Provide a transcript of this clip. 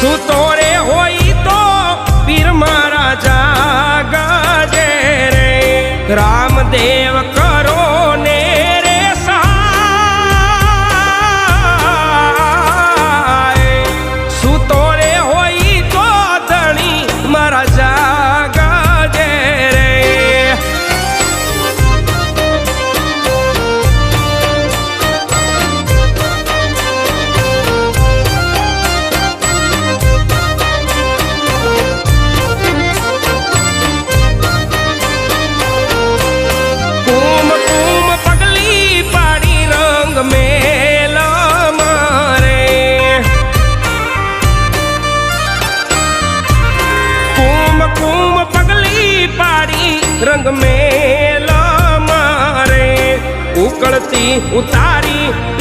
સૂતો રે હોય તો પીર મારા જાગજે રે રામદેવ કરો ને રે સહાય સૂતો રે હોય તો ધણી મારા જાગજે રે रंग मेला मारे उकड़ती उतारी